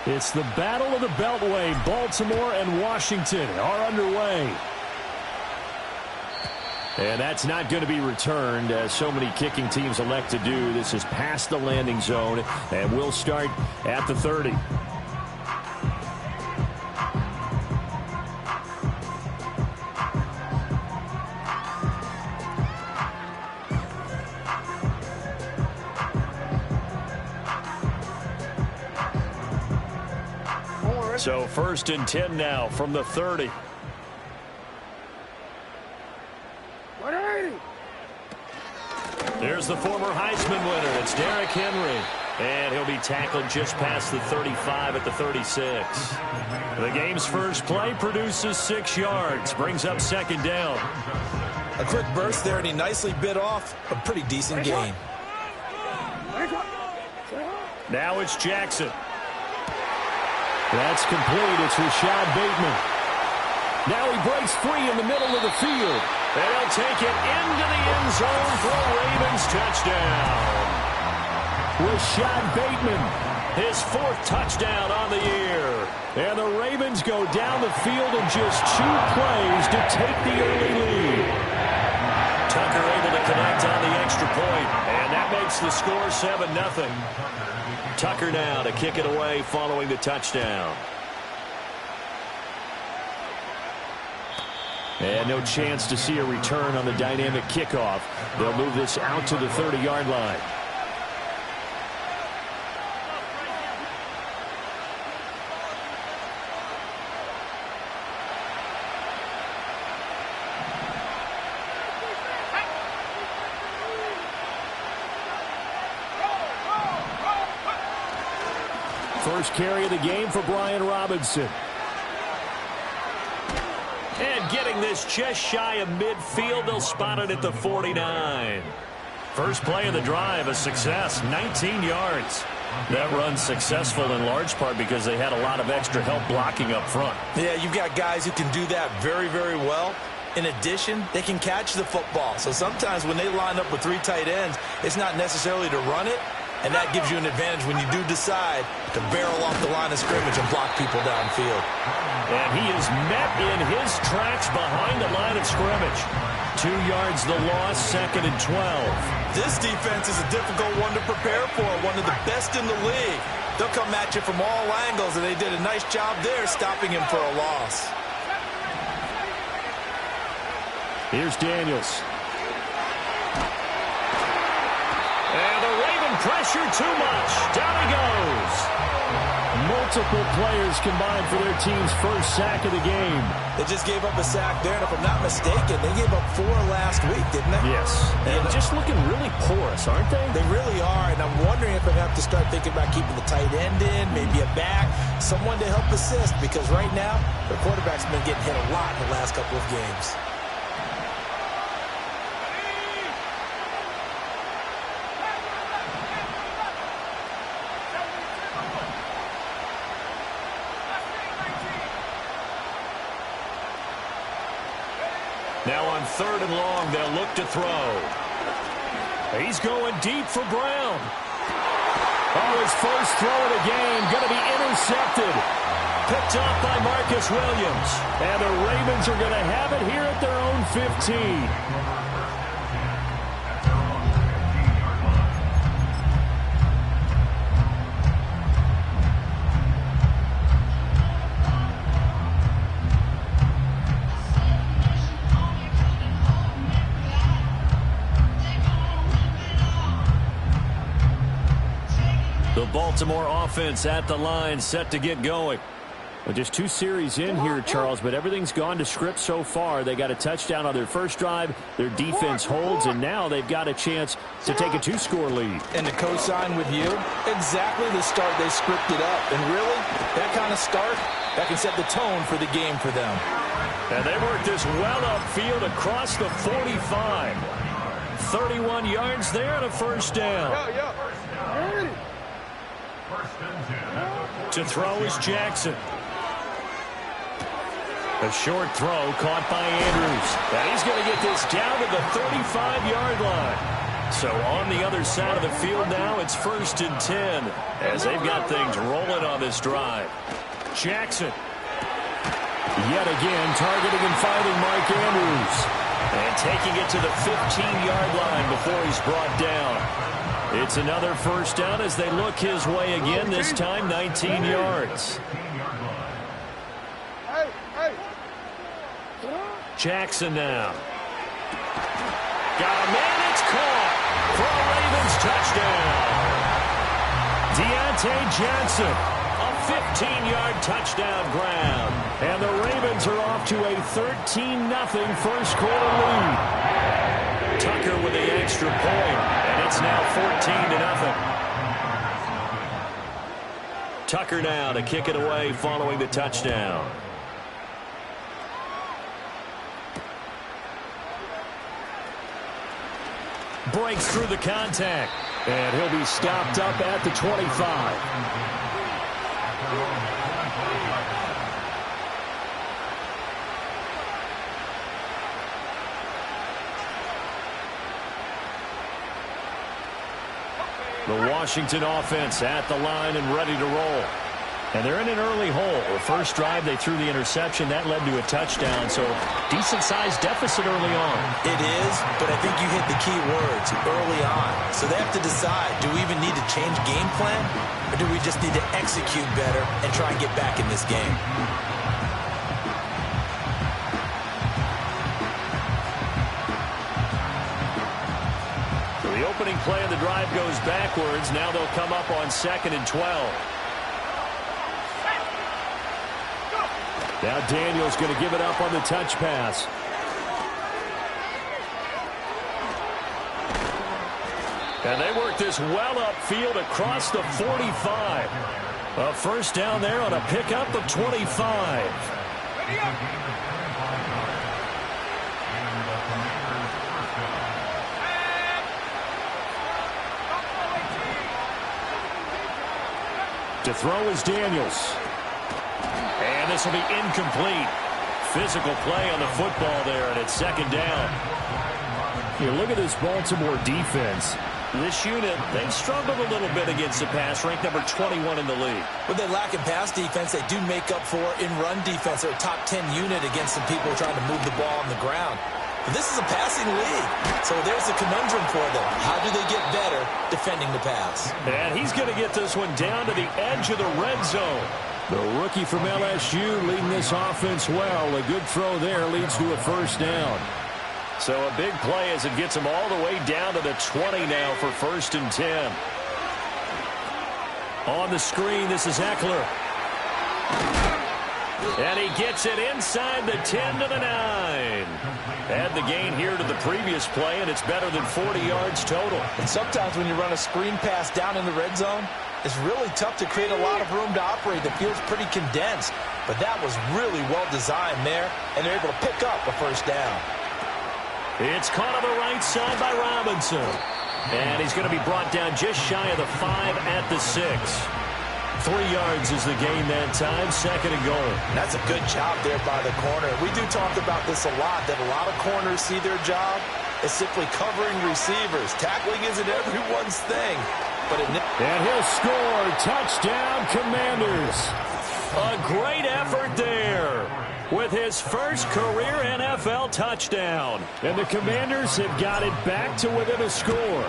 It's the Battle of the Beltway. Baltimore and Washington are underway. And that's not going to be returned, as so many kicking teams elect to do. This is past the landing zone, and we'll start at the 30. So 1st and 10 now from the 30. There's the former Heisman winner. It's Derrick Henry. And he'll be tackled just past the 35 at the 36. The game's first play produces 6 yards. Brings up 2nd down. A quick burst there, and he nicely bit off a pretty decent gain. Now it's Jackson. That's complete. It's Rashad Bateman. Now he breaks free in the middle of the field. And he'll take it into the end zone for a Ravens touchdown. Rashad Bateman, his 4th touchdown on the year. And the Ravens go down the field in just 2 plays to take the early lead. Tucker able to connect on the extra point, and that makes the score 7-0. Tucker now to kick it away following the touchdown. And no chance to see a return on the dynamic kickoff. They'll move this out to the 30-yard line. First carry of the game for Brian Robinson. And getting this just shy of midfield, they'll spot it at the 49. First play of the drive, a success, 19 yards. That run's successful in large part because they had a lot of extra help blocking up front. Yeah, you've got guys who can do that very, very well. In addition, they can catch the football. So sometimes when they line up with 3 tight ends, it's not necessarily to run it. And that gives you an advantage when you do decide to barrel off the line of scrimmage and block people downfield. And he is met in his tracks behind the line of scrimmage. 2 yards the loss, 2nd and 12. This defense is a difficult one to prepare for, one of the best in the league. They'll come at you from all angles, and they did a nice job there stopping him for a loss. Here's Daniels. And the Raven pressure too much. Down he goes. Multiple players combined for their team's first sack of the game. They just gave up a sack there, and if I'm not mistaken, they gave up 4 last week, didn't they? Yes. And just looking really porous, aren't they? They really are, and I'm wondering if I have to start thinking about keeping the tight end in, maybe a back, someone to help assist, because right now, the quarterback's been getting hit a lot in the last couple of games. Now on 3rd and long, they'll look to throw. He's going deep for Brown. Oh, his first throw of the game going to be intercepted. Picked off by Marcus Williams. And the Ravens are going to have it here at their own 15. The Baltimore offense at the line, set to get going. Well, just 2 series in here, Charles, but everything's gone to script so far. They got a touchdown on their first drive. Their defense holds, and now they've got a chance to take a 2-score lead. And to co-sign with you, exactly the start they scripted up. And really, that kind of start, that can set the tone for the game for them. And they work this well upfield across the 45. 31 yards there and a first down. To throw is Jackson. A short throw caught by Andrews. And he's going to get this down to the 35-yard line. So on the other side of the field now, it's 1st and 10 as they've got things rolling on this drive. Jackson. Yet again, targeting and finding Mark Andrews. And taking it to the 15-yard line before he's brought down. It's another first down as they look his way again, this time 19 yards. Jackson now. Got a man, it's caught for a Ravens touchdown. Deontay Johnson, a 15-yard touchdown grab. And the Ravens are off to a 13-0 first quarter lead. Tucker with the extra point, and it's now 14-0. Tucker now to kick it away following the touchdown. Breaks through the contact, and he'll be stopped up at the 25. The Washington offense at the line and ready to roll. And they're in an early hole. The first drive, they threw the interception. That led to a touchdown, so decent-sized deficit early on. It is, but I think you hit the key words, early on. So they have to decide, do we even need to change game plan, or do we just need to execute better and try and get back in this game? So the opening play of the drive goes backwards. Now they'll come up on 2nd and 12. Now Daniel's going to give it up on the touch pass. And they work this well upfield across the 45. A first down there on a pickup of 25. To throw is Daniels. And this will be incomplete. Physical play on the football there, and it's 2nd down. You look at this Baltimore defense. This unit, they've struggled a little bit against the pass, ranked number 21 in the league. When they lack in pass defense, they do make up for in run defense. They're a top 10 unit against some people trying to move the ball on the ground. But this is a passing league, so there's a conundrum for them. How do they get better defending the pass? And he's going to get this one down to the edge of the red zone. The rookie from LSU leading this offense well. A good throw there leads to a first down. So a big play as it gets him all the way down to the 20 now for 1st and 10. On the screen, this is Eckler. And he gets it inside the 10 to the 9. Add the gain here to the previous play, and it's better than 40 yards total. And sometimes when you run a screen pass down in the red zone, it's really tough to create a lot of room to operate. The field's pretty condensed, but that was really well designed there, and they're able to pick up a first down. It's caught on the right side by Robinson. And he's going to be brought down just shy of the 5 at the 6. 3 yards is the gain that time, 2nd and goal. That's a good job there by the corner. We do talk about this a lot, that a lot of corners see their job as simply covering receivers. Tackling isn't everyone's thing. And he'll score. Touchdown, Commanders. A great effort there with his first career NFL touchdown. And the Commanders have got it back to within a score.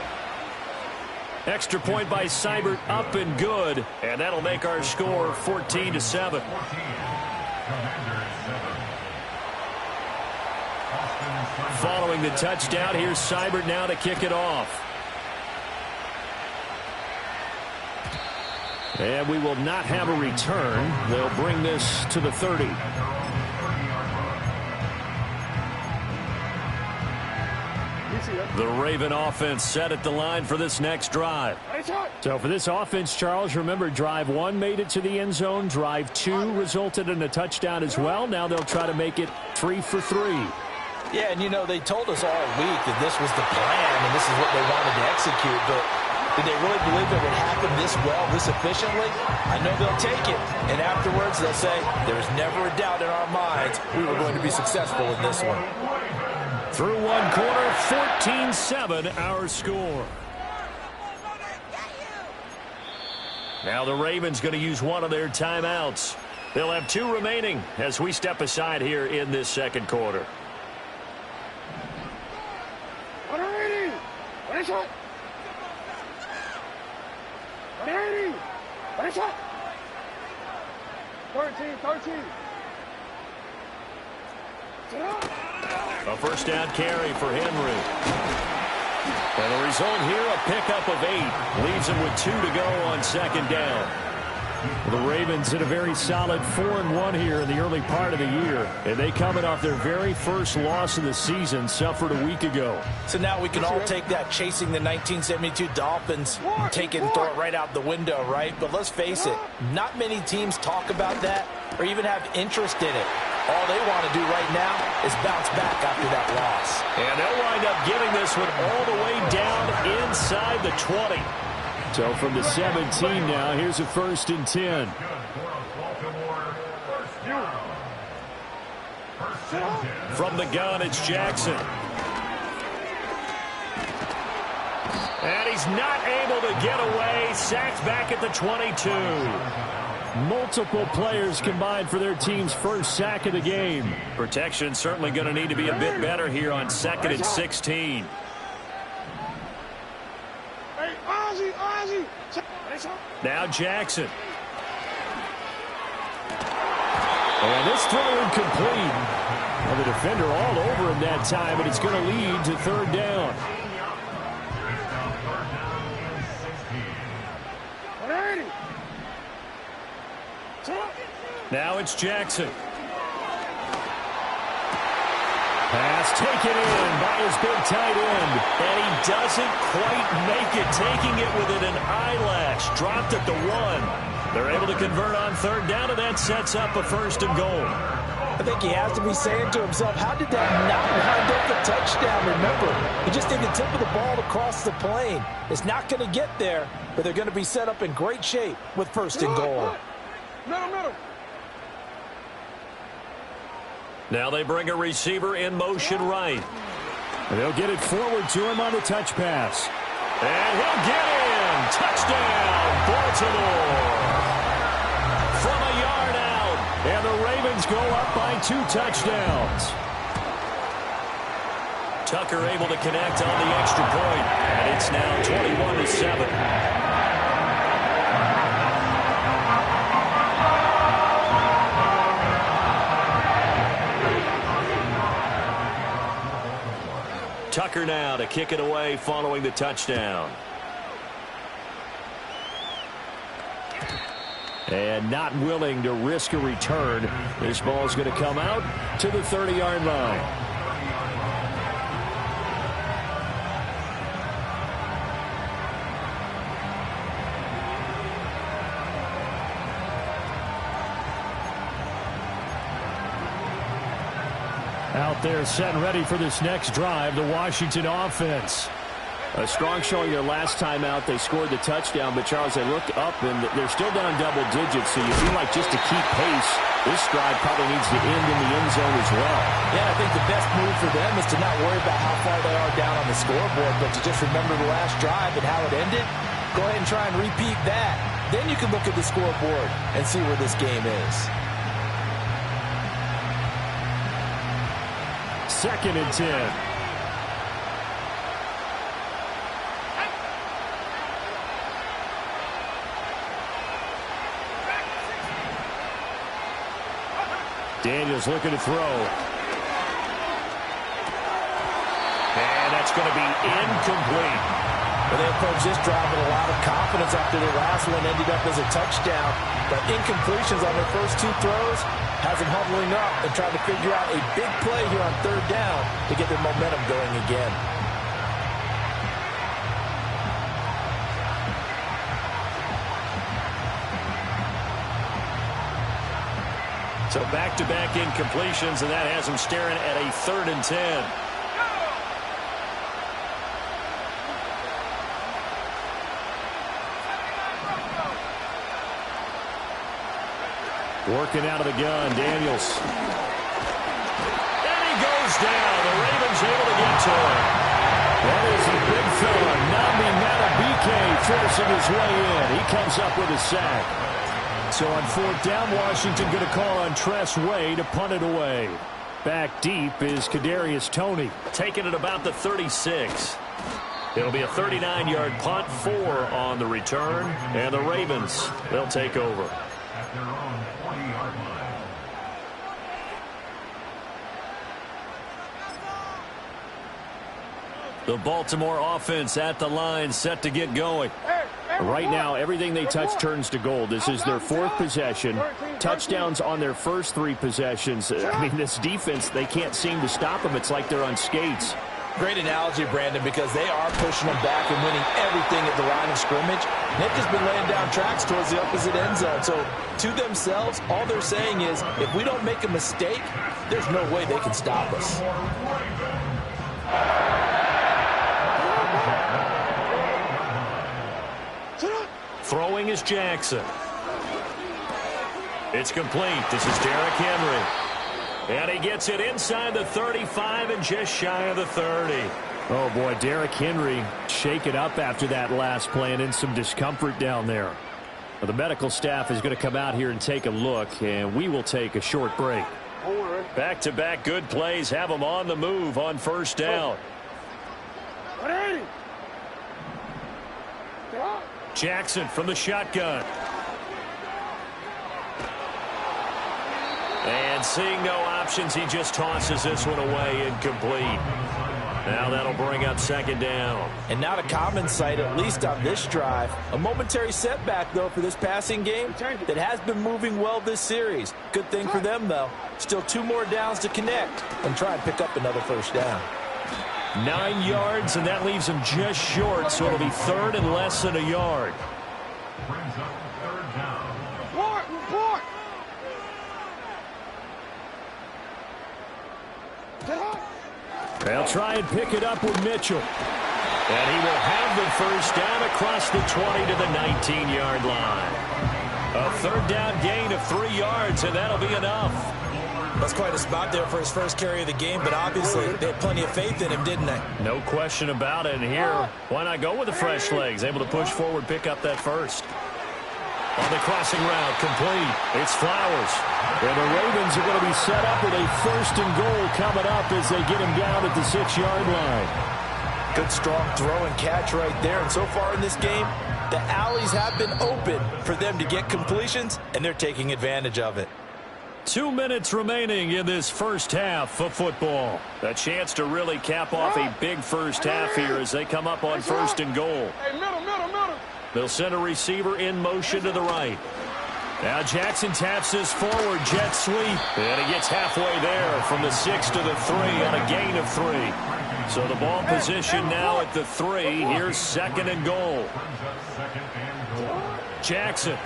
Extra point by Seibert, up and good. And that'll make our score 14-7. Following the touchdown, here's Seibert now to kick it off. And we will not have a return. They'll bring this to the 30. The Raven offense set at the line for this next drive. So for this offense, Charles, remember, drive 1 made it to the end zone. Drive 2 resulted in a touchdown as well. Now they'll try to make it 3 for 3. Yeah, and you know, they told us all week that this was the plan and this is what they wanted to execute, but did they really believe it would happen this well, this efficiently? I know they'll take it, and afterwards they'll say, there's never a doubt in our minds we were going to be successful in this one. Through one quarter, 14-7 our score. Now the Ravens going to use one of their timeouts. They'll have 2 remaining as we step aside here in this second quarter. A first down carry for Henry. And the result here, a pickup of 8. Leaves him with 2 to go on second down. Well, the Ravens hit a very solid 4-1 here in the early part of the year. And they coming off their very first loss of the season, suffered a week ago. So now we can all take that chasing the 1972 Dolphins, take it and throw it right out the window, right? But let's face it, not many teams talk about that or even have interest in it. All they want to do right now is bounce back after that loss. And they'll wind up giving this one all the way down inside the 20. So from the 17 now, here's a 1st and 10. From the gun, it's Jackson. And he's not able to get away. Sacked back at the 22. Multiple players combined for their team's first sack of the game. Protection certainly going to need to be a bit better here on 2nd and 16. Now Jackson. And this throw incomplete. Well, the defender all over him that time, but it's going to lead to 3rd down. Now it's Jackson. Pass taken in by his big tight end. And he doesn't quite make it, taking it within an eyelash. Dropped at the 1. They're able to convert on 3rd down, and that sets up a 1st and goal. I think he has to be saying to himself, how did that not wind up a touchdown? Remember, he just did the tip of the ball to cross the plane. It's not going to get there, but they're going to be set up in great shape with 1st and goal. Middle. Now they bring a receiver in motion right. And they'll get it forward to him on the touch pass. And he'll get in. Touchdown, Baltimore. From a yard out. And the Ravens go up by 2 touchdowns. Tucker able to connect on the extra point. And it's now 21-7. Tucker now to kick it away following the touchdown. And not willing to risk a return. This ball is going to come out to the 30-yard line. Out there set and ready for this next drive, the Washington offense. A strong showing their last time out. They scored the touchdown, but Charles, they looked up and they're still down double digits, so you feel like just to keep pace, this drive probably needs to end in the end zone as well. Yeah, I think the best move for them is to not worry about how far they are down on the scoreboard, but to just remember the last drive and how it ended. Go ahead and try and repeat that. Then you can look at the scoreboard and see where this game is. 2nd and 10. Daniels looking to throw. And that's going to be incomplete. Well, they approached this drive with a lot of confidence after their last one ended up as a touchdown. But incompletions on their first 2 throws has them huddling up and trying to figure out a big play here on 3rd down to get their momentum going again. So back-to-back incompletions, and that has them staring at a 3rd and 10. Working out of the gun, Daniels. And he goes down. The Ravens able to his way in. He comes up with a sack. So on fourth down, Washington going to call on Tress Way to punt it away. Back deep is Kadarius Toney, taking it about the 36. It'll be a 39-yard punt, 4 on the return, and the Ravens, they'll take over. At their own 20-yard line. The Baltimore offense at the line, set to get going. Right now, everything they touch turns to gold. This is their 4th possession. Touchdowns on their first 3 possessions. I mean, this defense, they can't seem to stop them. It's like they're on skates. Great analogy, Brandon, because they are pushing them back and winning everything at the line of scrimmage. They've just been laying down tracks towards the opposite end zone. So to themselves, all they're saying is, if we don't make a mistake, there's no way they can stop us. Throwing is Jackson. It's complete. This is Derrick Henry. And he gets it inside the 35 and just shy of the 30. Oh, boy, Derrick Henry shaken up after that last play and in some discomfort down there. Well, the medical staff is going to come out here and take a look, and we will take a short break. Back-to-back good plays have them on the move on first down. Jackson from the shotgun. And seeing no options, he just tosses this one away incomplete. Now that'll bring up second down. And not a common sight, at least on this drive. A momentary setback, though, for this passing game that has been moving well this series. Good thing for them, though. Still 2 more downs to connect and try and pick up another first down. 9 yards, and that leaves him just short, so it'll be 3rd and less than a yard. Brings up 3rd down. They'll try and pick it up with Mitchell. And he will have the first down across the 20 to the 19-yard line. A 3rd down gain of 3 yards, and that'll be enough. That's quite a spot there for his first carry of the game, but obviously they had plenty of faith in him, didn't they? No question about it. And here, why not go with the fresh legs? Able to push forward, pick up that first. On the crossing route, complete. It's Flowers. And the Ravens are going to be set up with a 1st and goal coming up as they get him down at the 6-yard line. Good, strong throw and catch right there. And so far in this game, the alleys have been open for them to get completions, and they're taking advantage of it. 2 minutes remaining in this first half of football. A chance to really cap off a big first half here as they come up on 1st and goal. They'll send a receiver in motion to the right. Now Jackson taps this forward, jet sweep. And he gets halfway there from the 6 to the 3 on a gain of 3. So the ball position now at the 3. Here's 2nd and goal. Jackson.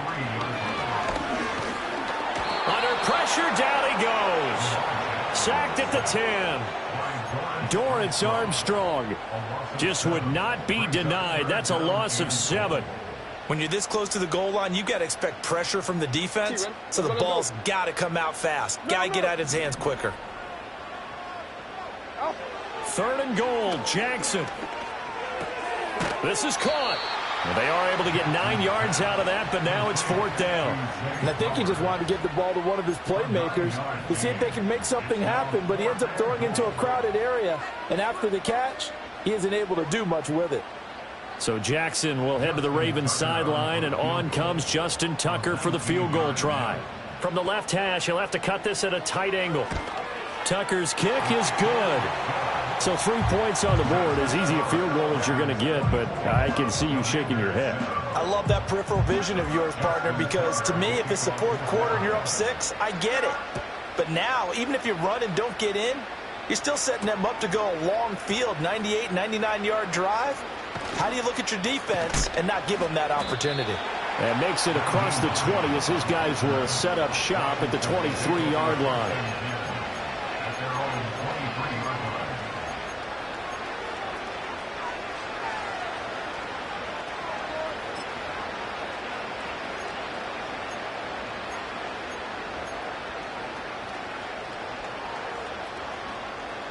Under pressure, down he goes. Sacked at the 10. Dorrance Armstrong just would not be denied. That's a loss of 7. When you're this close to the goal line, you've got to expect pressure from the defense, so the ball's got to come out fast. Got to get out of his hands quicker. 3rd and goal, Jackson. This is caught. Well, they are able to get 9 yards out of that, but now it's 4th down. And I think he just wanted to give the ball to one of his playmakers to see if they can make something happen, but he ends up throwing into a crowded area, and after the catch, he isn't able to do much with it. So Jackson will head to the Ravens sideline, and on comes Justin Tucker for the field goal try. From the left hash, he'll have to cut this at a tight angle. Tucker's kick is good. So 3 points on the board, as easy a field goal as you're going to get, but I can see you shaking your head. I love that peripheral vision of yours, partner, because to me, if it's the 4th quarter and you're up 6, I get it. But now, even if you run and don't get in, you're still setting them up to go a long field, 98, 99-yard drive. How do you look at your defense and not give them that opportunity? And makes it across the 20 as his guys will set up shop at the 23-yard line.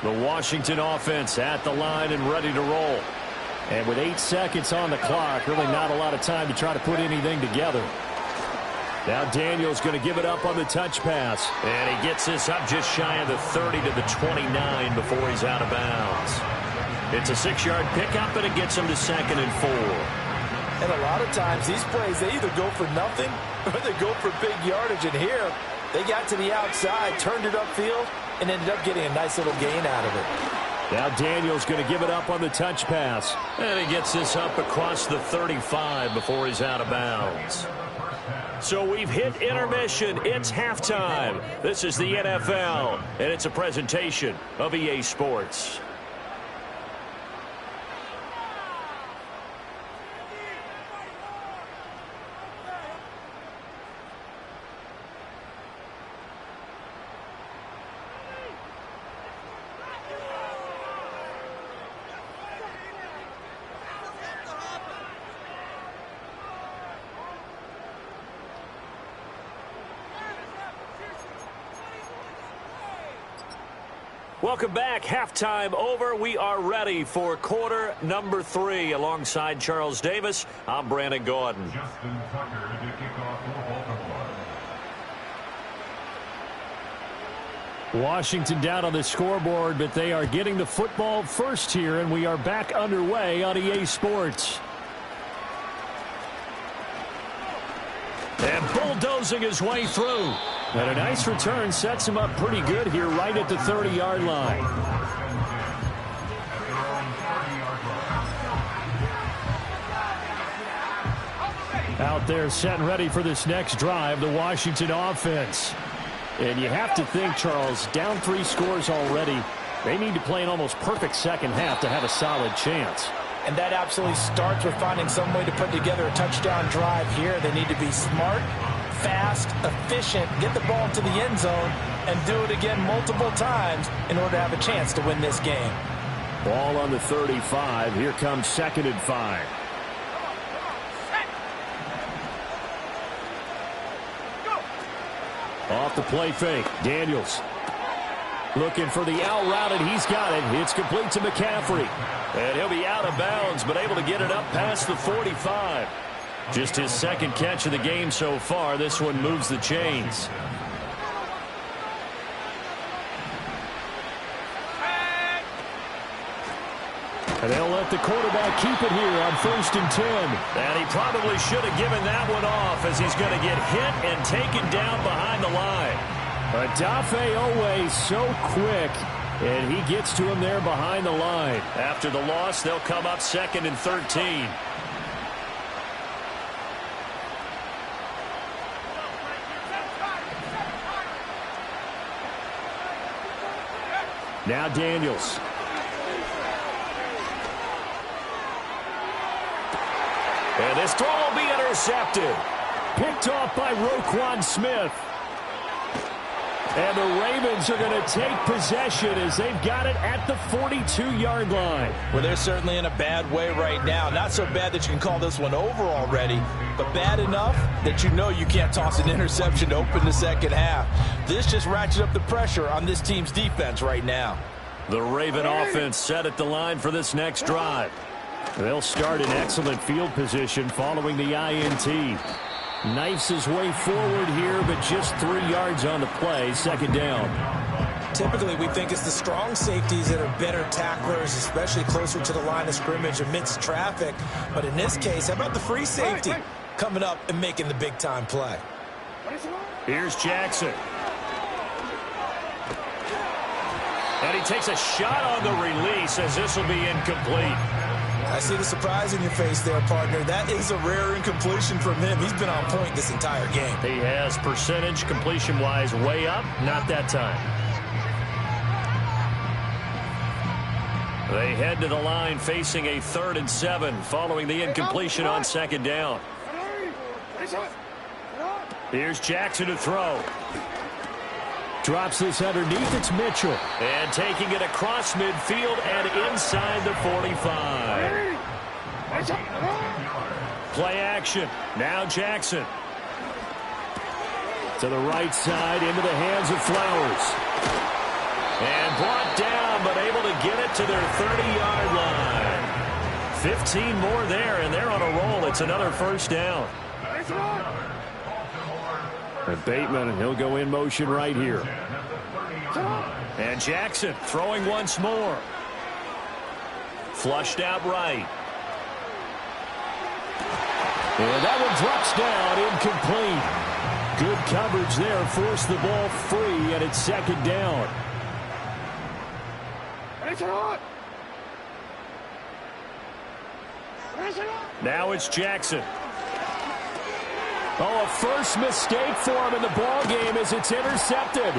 The Washington offense at the line and ready to roll. And with 8 seconds on the clock, really not a lot of time to try to put anything together. Now Daniel's going to give it up on the touch pass. And he gets this up just shy of the 30 to the 29 before he's out of bounds. It's a 6-yard pickup, and it gets him to 2nd and 4. And a lot of times these plays, they either go for nothing or they go for big yardage. And here, they got to the outside, turned it upfield, and ended up getting a nice little gain out of it. Now Daniel's going to give it up on the touch pass. And he gets this up across the 35 before he's out of bounds. So we've hit intermission. It's halftime. This is the NFL, and it's a presentation of EA Sports. Welcome back. Halftime over. We are ready for quarter number 3. Alongside Charles Davis, I'm Brandon Gordon. Justin Tucker to kick off for Baltimore. Washington down on the scoreboard, but they are getting the football first here, and we are back underway on EA Sports. And bulldozing his way through. And a nice return sets him up pretty good here right at the 30-yard line. Out there set and ready for this next drive, the Washington offense. And you have to think, Charles, down 3 scores already. They need to play an almost perfect second half to have a solid chance. And that absolutely starts with finding some way to put together a touchdown drive here. They need to be smart, fast, efficient, get the ball to the end zone, and do it again multiple times in order to have a chance to win this game. Ball on the 35. Here comes 2nd and 5. Off the play fake. Daniels looking for the out route, and he's got it. It's complete to McCaffrey. And he'll be out of bounds, but able to get it up past the 45. Just his 2nd catch of the game so far. This one moves the chains. And they'll let the quarterback keep it here on 1st and 10. And he probably should have given that one off, as he's going to get hit and taken down behind the line. Odafe Owe so quick, and he gets to him there behind the line. After the loss, they'll come up 2nd and 13. Now Daniels. And this throw will be intercepted. Picked off by Roquan Smith. And the Ravens are going to take possession as they've got it at the 42-yard line. Well, they're certainly in a bad way right now. Not so bad that you can call this one over already, but bad enough that you know you can't toss an interception to open the second half. This just ratchets up the pressure on this team's defense right now. The Raven offense set at the line for this next drive. They'll start in excellent field position following the INT. Knifes his way forward here, but just 3 yards on the play, 2nd down. Typically, we think it's the strong safeties that are better tacklers, especially closer to the line of scrimmage amidst traffic. But in this case, how about the free safety coming up and making the big-time play? Here's Jackson. And he takes a shot on the release, as this will be incomplete. I see the surprise in your face there, partner. That is a rare incompletion from him. He's been on point this entire game. He has percentage completion-wise way up. Not that time. They head to the line facing a 3rd and 7 following the incompletion on 2nd down. Here's Jackson to throw. Drops this underneath. It's Mitchell. And taking it across midfield and inside the 45. Play action. Now Jackson. To the right side, into the hands of Flowers. And brought down, but able to get it to their 30-yard line. 15 more there, and they're on a roll. It's another first down. And Bateman, he'll go in motion right here. And Jackson throwing once more. Flushed out right. And that one drops down, incomplete. Good coverage there, forced the ball free, and it's second down. Now it's Jackson. Oh, a first mistake for him in the ball game as it's intercepted.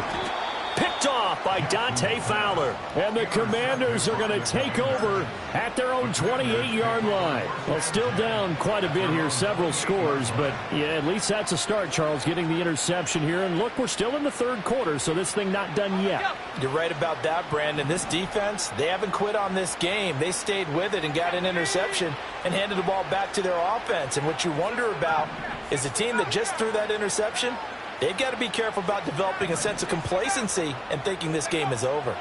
Picked off by Dante Fowler. And the Commanders are going to take over at their own 28-yard line. Well, still down quite a bit here, several scores, but yeah, at least that's a start, Charles, getting the interception here. And look, we're still in the third quarter, so this thing not done yet. You're right about that, Brandon. This defense, they haven't quit on this game. They stayed with it and got an interception and handed the ball back to their offense. And what you wonder about is a team that just threw that interception, they've got to be careful about developing a sense of complacency and thinking this game is over.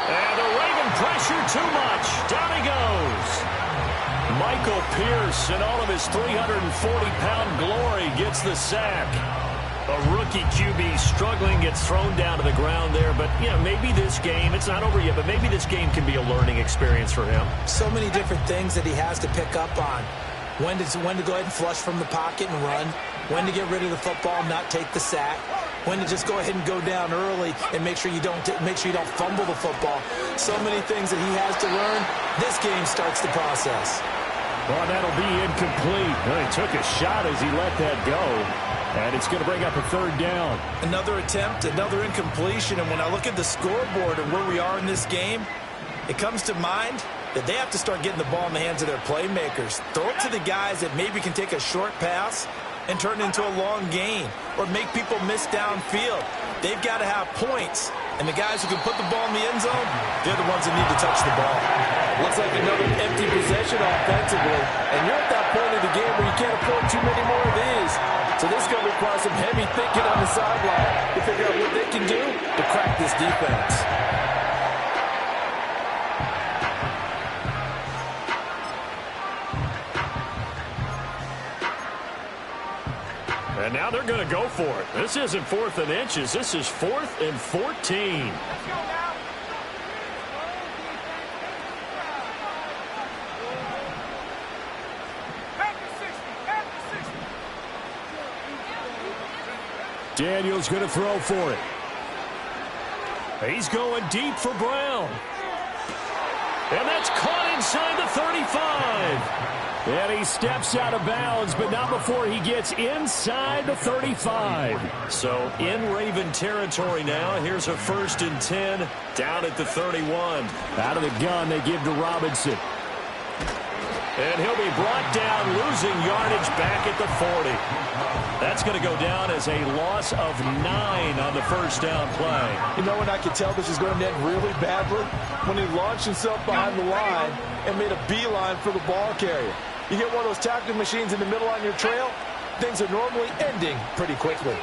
And the Raven pressure too much. Down he goes. Michael Pierce, in all of his 340-pound glory, gets the sack. A rookie QB struggling, gets thrown down to the ground there. But, you know, maybe this game, it's not over yet, but maybe this game can be a learning experience for him. So many different things that he has to pick up on. When to go ahead and flush from the pocket and run. When to get rid of the football and not take the sack. When to just go ahead and go down early and make sure you don't fumble the football. So many things that he has to learn. This game starts the process. Well, that'll be incomplete. Well, he took a shot as he let that go. And it's going to bring up a third down. Another attempt, another incompletion. And when I look at the scoreboard and where we are in this game, it comes to mind that they have to start getting the ball in the hands of their playmakers. Throw it to the guys that maybe can take a short pass and turn it into a long gain or make people miss downfield. They've got to have points. And the guys who can put the ball in the end zone, they're the ones that need to touch the ball. Looks like another empty possession offensively. And you're at that point of the game where you can't afford too many more of these. So this is going to require some heavy thinking on the sideline to figure out what they can do to crack this defense. And now they're going to go for it. This isn't 4th and inches. This is 4th and 14. Let's go now. Daniel's going to throw for it. He's going deep for Brown. And that's caught inside the 35. And he steps out of bounds, but not before he gets inside the 35. So in Raven territory now. Here's a 1st and 10 down at the 31. Out of the gun, they give to Robinson. And he'll be brought down, losing yardage back at the 40. That's going to go down as a loss of 9 on the first down play. You know when I could tell this is going to end really badly? When he launched himself behind the line and made a beeline for the ball carrier. You get one of those tackling machines in the middle on your trail, things are normally ending pretty quickly.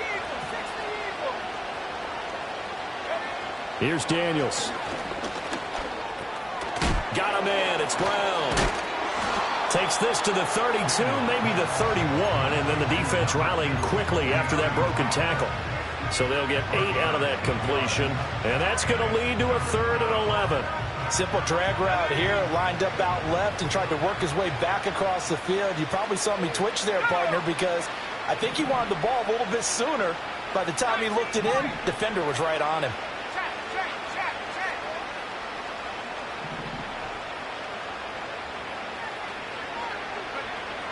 Here's Daniels. Got a man. It's Brown. Takes this to the 32, maybe the 31, and then the defense rallying quickly after that broken tackle. So they'll get 8 out of that completion, and that's going to lead to a 3rd and 11. Simple drag route here, lined up out left and tried to work his way back across the field. You probably saw me twitch there, partner, because I think he wanted the ball a little bit sooner. By the time he looked it in, defender was right on him.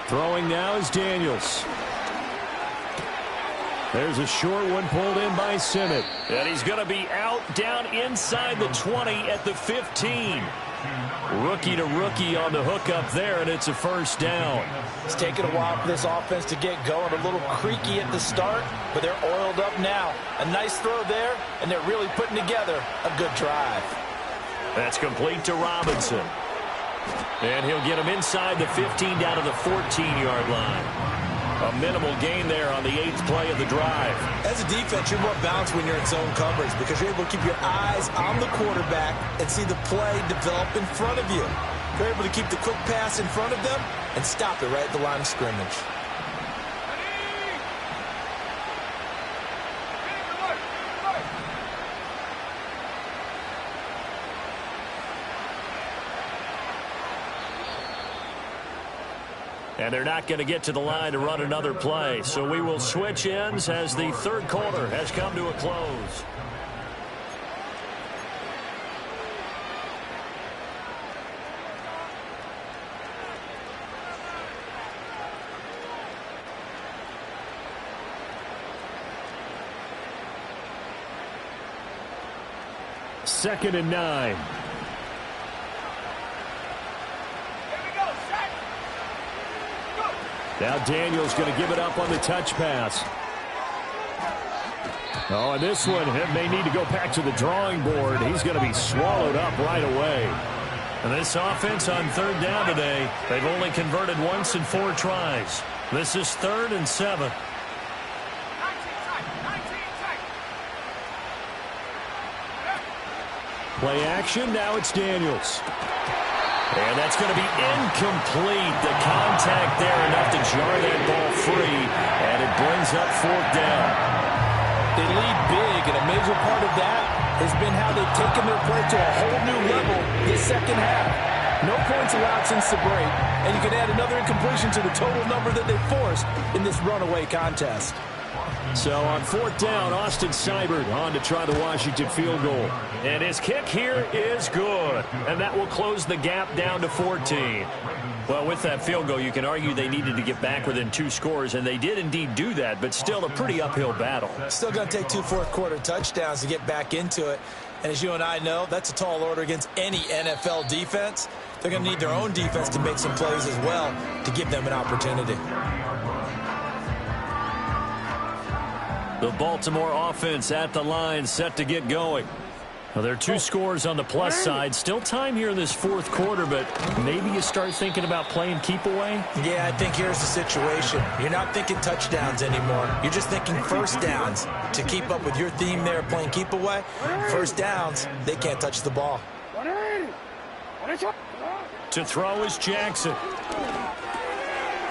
Throwing now is Daniels. There's a short one pulled in by Simmett. And he's going to be out down inside the 20 at the 15. Rookie to rookie on the hook up there, and it's a first down. It's taken a while for this offense to get going. A little creaky at the start, but they're oiled up now. A nice throw there, and they're really putting together a good drive. That's complete to Robinson. And he'll get him inside the 15 down to the 14-yard line. A minimal gain there on the 8th play of the drive. As a defense, you're more balanced when you're in zone coverage because you're able to keep your eyes on the quarterback and see the play develop in front of you. You're able to keep the quick pass in front of them and stop it right at the line of scrimmage. And they're not going to get to the line to run another play. So we will switch ends as the third quarter has come to a close. Second and 9. Now Daniel's going to give it up on the touch pass. Oh, and this one may need to go back to the drawing board. He's going to be swallowed up right away. And this offense on third down today, they've only converted once in 4 tries. This is 3rd and 7. Play action, now it's Daniels. And that's going to be incomplete. The contact there enough to jar that ball free, and it brings up 4th down. They lead big, and a major part of that has been how they've taken their play to a whole new level this second half. No points allowed since the break, and you can add another incompletion to the total number that they forced in this runaway contest. So on 4th down, Austin Seibert on to try the Washington field goal. And his kick here is good. And that will close the gap down to 14. Well, with that field goal, you can argue they needed to get back within 2 scores, and they did indeed do that, but still a pretty uphill battle. Still going to take 2 fourth-quarter touchdowns to get back into it. And as you and I know, that's a tall order against any NFL defense. They're going to need their own defense to make some plays as well to give them an opportunity. The Baltimore offense at the line, set to get going. Well, there are 2 scores on the plus side. Still time here in this 4th quarter, but maybe you start thinking about playing keep away? Yeah, I think here's the situation. You're not thinking touchdowns anymore. You're just thinking first downs. To keep up with your theme there, playing keep away, first downs, they can't touch the ball. To throw is Jackson.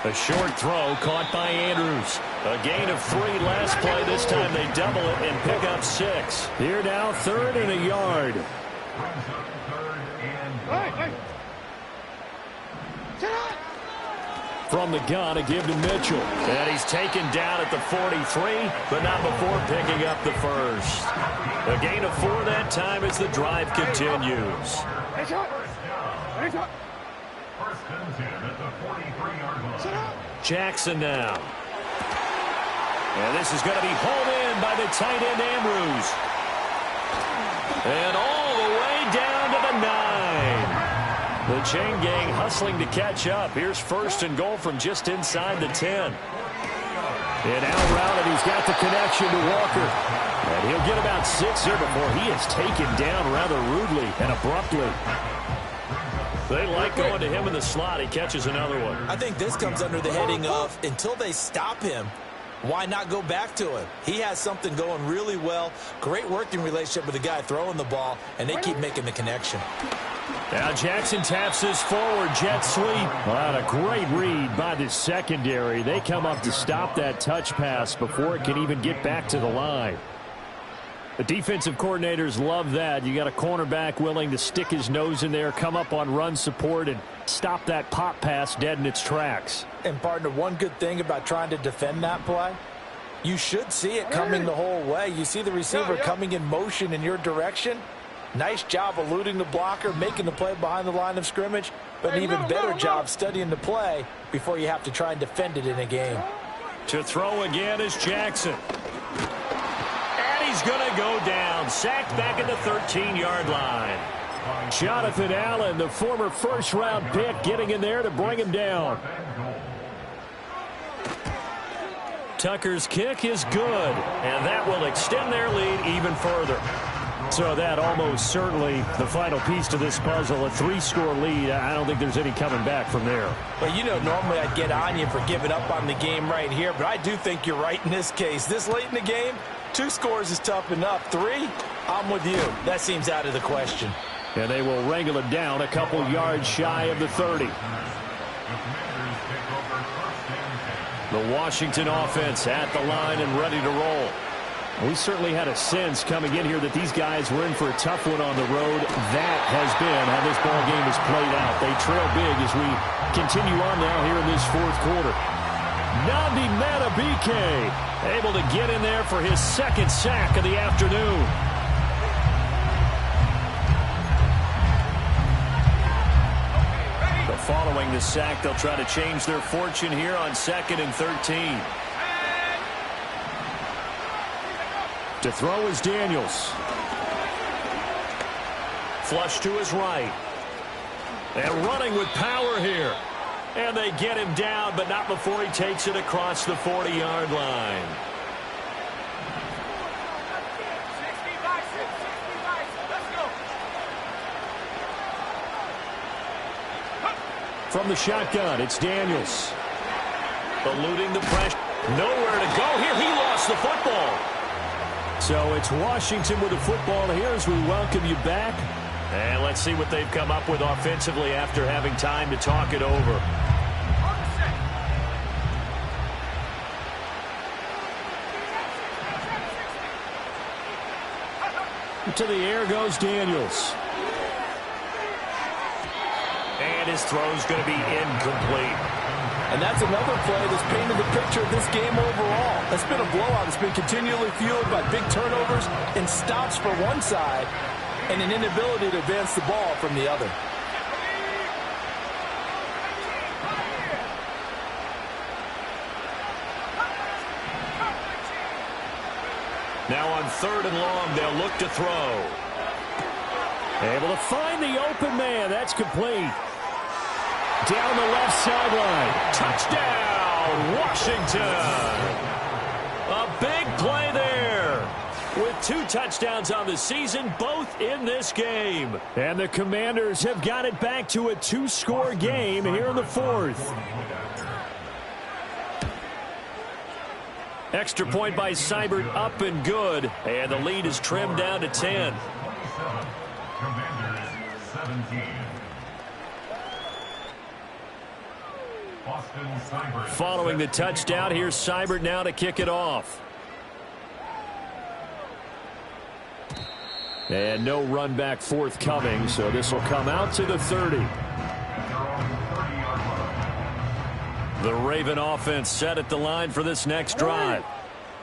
A short throw caught by Andrews. A gain of 3 last play. This time they double it and pick up 6. Here now, 3rd and a yard. From the gun, a give to Mitchell. And he's taken down at the 43, but not before picking up the first. A gain of 4 that time as the drive continues. Jackson now. And this is going to be hauled in by the tight end Andrews. And all the way down to the 9. The chain gang hustling to catch up. Here's 1st and goal from just inside the 10. And out route, and he's got the connection to Walker. And he'll get about 6 here before he is taken down rather rudely and abruptly. They like going to him in the slot. He catches another one. I think this comes under the heading of until they stop him, why not go back to him? He has something going really well. Great working relationship with the guy throwing the ball, and they keep making the connection. Now Jackson taps his forward jet sweep. Well, a great read by the secondary. They come up to stop that touch pass before it can even get back to the line. The defensive coordinators love that. You got a cornerback willing to stick his nose in there, come up on run support, and stop that pop pass dead in its tracks. And, partner, one good thing about trying to defend that play, you should see it coming the whole way. You see the receiver coming in motion in your direction. Nice job eluding the blocker, making the play behind the line of scrimmage, but an even better job studying the play before you have to try and defend it in a game. To throw again is Jackson. He's going to go down. Sacked back at the 13-yard line. Jonathan Allen, the former first-round pick, getting in there to bring him down. Tucker's kick is good, and that will extend their lead even further. So that almost certainly the final piece to this puzzle, a 3-score lead. I don't think there's any coming back from there. Well, you know, normally I'd get on you for giving up on the game right here, but I do think you're right in this case. This late in the game, 2 scores is tough enough. 3, I'm with you. That seems out of the question. And they will wrangle it down a couple yards shy of the 30. The Washington offense at the line and ready to roll. We certainly had a sense coming in here that these guys were in for a tough one on the road. That has been how this ball game has played out. They trail big as we continue on now here in this fourth quarter. Nnamdi Madubuike able to get in there for his 2nd sack of the afternoon. But following the sack, they'll try to change their fortune here on 2nd and 13. To throw is Daniels. Flush to his right. And running with power here. And they get him down, but not before he takes it across the 40-yard line. From the shotgun, it's Daniels. Eluding the pressure. Nowhere to go here. He lost the football. So it's Washington with the football here as we welcome you back. And let's see what they've come up with offensively after having time to talk it over. To the air goes Daniels. And his throw's going to be incomplete. And that's another play that's painted the picture of this game overall. It's been a blowout. It's been continually fueled by big turnovers and stops for one side and an inability to advance the ball from the other. Now on 3rd and long, they'll look to throw. Able to find the open man. That's complete. Down the left sideline. Touchdown, Washington. A big play there. With 2 touchdowns on the season, both in this game. And the Commanders have got it back to a 2-score game here in the 4th. Extra point by Seibert, up and good. And the lead is trimmed down to 10. Commanders 17. Following the touchdown, here's Seibert now to kick it off. And no run back forthcoming, so this will come out to the 30. The Raven offense set at the line for this next drive.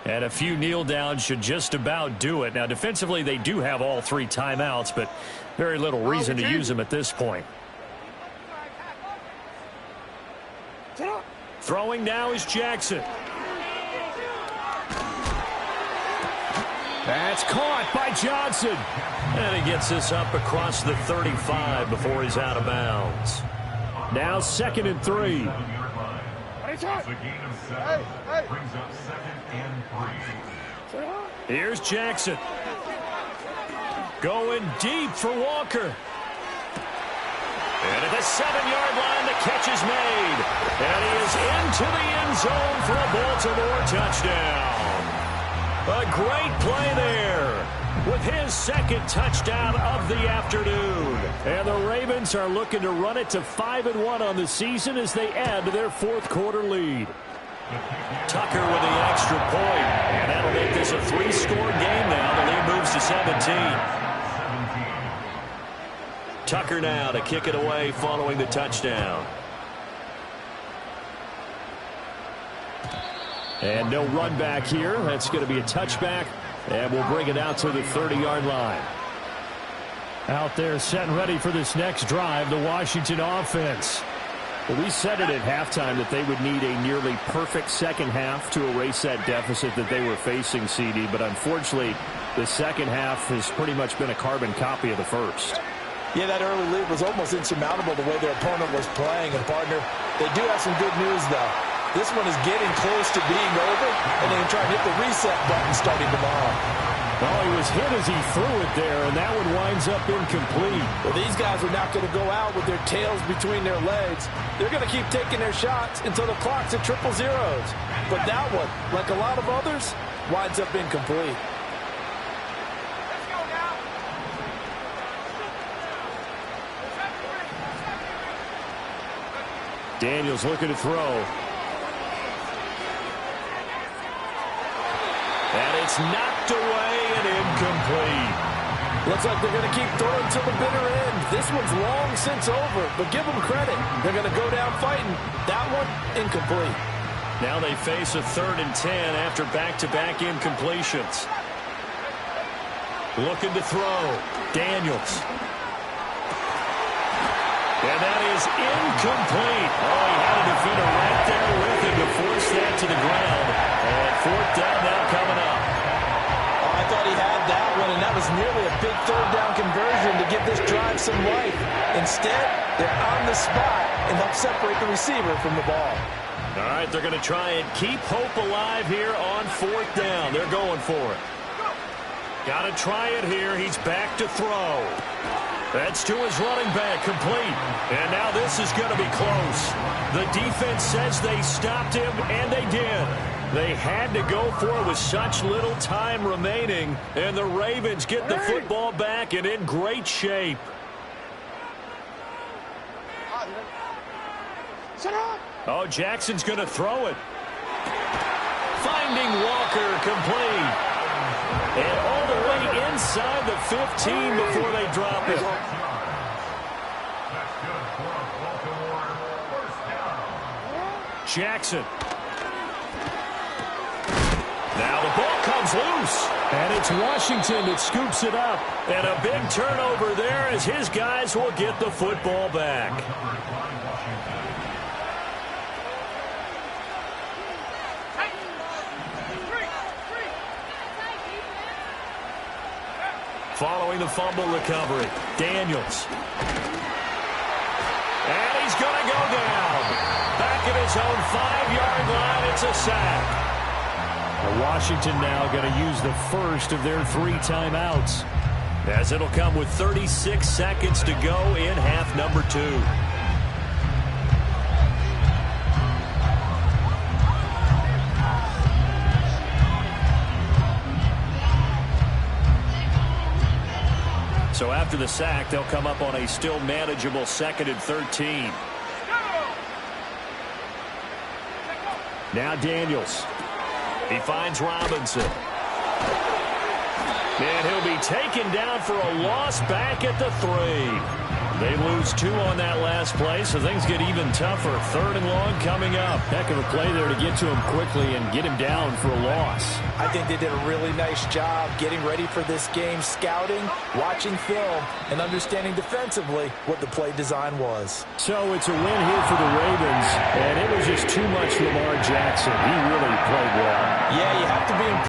And a few kneel downs should just about do it. Now, defensively, they do have all 3 timeouts, but very little reason to use them at this point. Throwing now is Jackson. That's caught by Johnson. And he gets this up across the 35 before he's out of bounds. Now 2nd and 3. It's a gain of 7. Brings up 2nd and 3. Here's Jackson. Going deep for Walker. And at the 7-yard line, the catch is made. And he is into the end zone for a Baltimore touchdown. A great play there with his 2nd touchdown of the afternoon. And the Ravens are looking to run it to 5-1 on the season as they add to their 4th quarter lead. Tucker with the extra point. And that'll make this a 3-score game now. The lead moves to 17. Tucker now to kick it away following the touchdown. And no run back here. That's going to be a touchback. And we'll bring it out to the 30-yard line. Out there set and ready for this next drive, the Washington offense. Well, we said it at halftime that they would need a nearly perfect second half to erase that deficit that they were facing, CD. But unfortunately, the second half has pretty much been a carbon copy of the first. Yeah, that early lead was almost insurmountable the way their opponent was playing. And, partner, they do have some good news, though. This one is getting close to being over, and they can try and hit the reset button starting tomorrow. Oh, he was hit as he threw it there, and that one winds up incomplete. Well, these guys are not going to go out with their tails between their legs. They're going to keep taking their shots until the clock's at triple zeros. But that one, like a lot of others, winds up incomplete. Daniels looking to throw. And it's knocked away and incomplete. Looks like they're going to keep throwing to the bitter end. This one's long since over, but give them credit. They're going to go down fighting. That one, incomplete. Now they face a 3rd and 10 after back-to-back incompletions. Looking to throw. Daniels. And that is incomplete. Oh, he had a defender right there with him to force that to the ground. And 4th down now coming up. Oh, I thought he had that one, and that was nearly a big 3rd down conversion to give this drive some life. Instead, they're on the spot and help separate the receiver from the ball. All right, they're going to try and keep hope alive here on 4th down. They're going for it. Got to try it here. He's back to throw. That's to his running back, complete. And now this is going to be close. The defense says they stopped him, and they did. They had to go for it with such little time remaining, and the Ravens get the football back and in great shape. Oh, Jackson's going to throw it. Finding Walker, complete. And all the way inside the 15 before they drop it. Jackson. Now the ball comes loose. And it's Washington that scoops it up. And a big turnover there as his guys will get the football back. Following the fumble recovery, Daniels. And he's going to go down. Back at his own 5-yard line, it's a sack. Washington now going to use the first of their 3 timeouts, as it'll come with 36 seconds to go in half number 2. So after the sack, they'll come up on a still manageable 2nd and 13. Now Daniels. He finds Robinson. And he'll be taken down for a loss back at the 3. They lose 2 on that last play, so things get even tougher. 3rd and long coming up. Heck of a play there to get to him quickly and get him down for a loss. I think they did a really nice job getting ready for this game, scouting, watching film, and understanding defensively what the play design was. So it's a win here for the Ravens, and it was just too much Lamar Jackson. He really played well. Yeah, you have to be